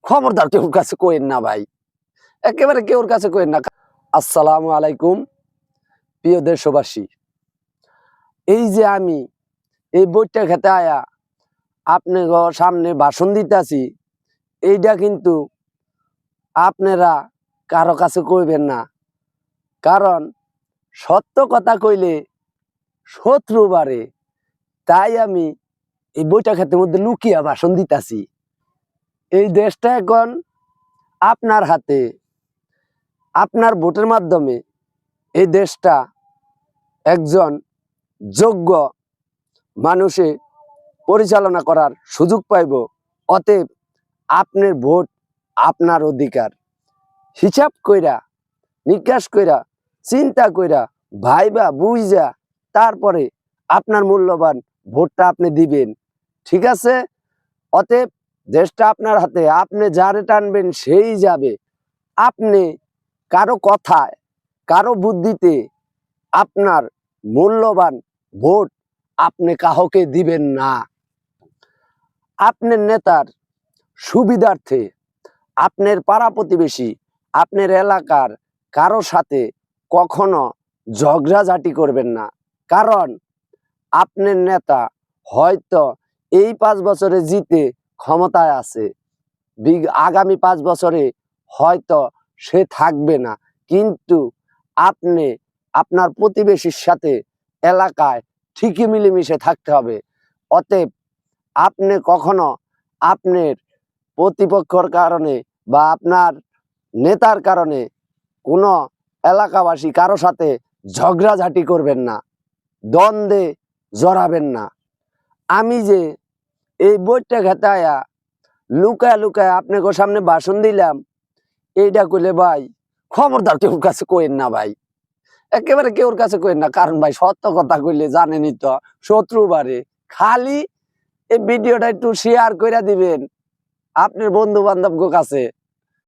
খবরদার কেউর কাছে কইেন না ভাই, একেবারে কেউর কাছে কইেন না। আসসালামু আলাইকুম প্রিয় দেশবাসী, এই যে আমি এই বইটা খেতে আয়া আপনার সামনে ভাষণ দিতেছি, এইটা কিন্তু আপনারা কারো কাছে কইবেন না, কারণ সত্য কথা কইলে শত্রু বাড়ে। তাই আমি এই বইটা খেতের মধ্যে লুকিয়া ভাষণ দিতেছি। এই দেশটা এখন আপনার হাতে, আপনার ভোটের মাধ্যমে এই দেশটা একজন যোগ্য মানুষে পরিচালনা করার সুযোগ পাইব। অতএব আপনার ভোট আপনার অধিকার। হিসাব কইরা, নিকাশ কইরা, চিন্তা কইরা, ভাইবা বুঝা তারপরে আপনার মূল্যবান ভোটটা আপনি দিবেন, ঠিক আছে? অতএব দেশটা আপনার হাতে, আপনি যারে টানবেন সেই যাবে। আপনি কারো কথায়, কারো বুদ্ধিতে আপনার মূল্যবান ভোট আপনি কাউকে দিবেন না। আপনার নেতার সুবিধার্থে আপনার পাড়া প্রতিবেশী, আপনার এলাকার কারো সাথে কখনো ঝগড়াঝাটি করবেন না। কারণ আপনার নেতা হয়তো এই 5 বছরে জিতে ক্ষমতায় আছে, আগামী 5 বছরে হয়তো সে থাকবে না, কিন্তু আপনি আপনার প্রতিবেশীর সাথে এলাকায় ঠিকই মিলেমিশে থাকতে হবে। অতএব আপনি কখনো আপনার প্রতিপক্ষর কারণে বা আপনার নেতার কারণে কোনো এলাকাবাসী কারো সাথে ঝগড়াঝাটি করবেন না, দ্বন্দ্বে জড়াবেন না। আমি যে এই বইটা খেতে আয়া লুকায় লুকায় আপনাকে সামনে ভাষণ দিলাম, এইটা কইলে ভাই খবরদার কেউর কাছে কইেন না ভাই, একেবারে কেউর কাছে কইেন না। কারণ ভাই সত্য কথা কইলে জানেনই তো শত্রু বাড়ে। খালি এই ভিডিওটা একটু শেয়ার করে দিবেন আপনার বন্ধু বান্ধব কাছে।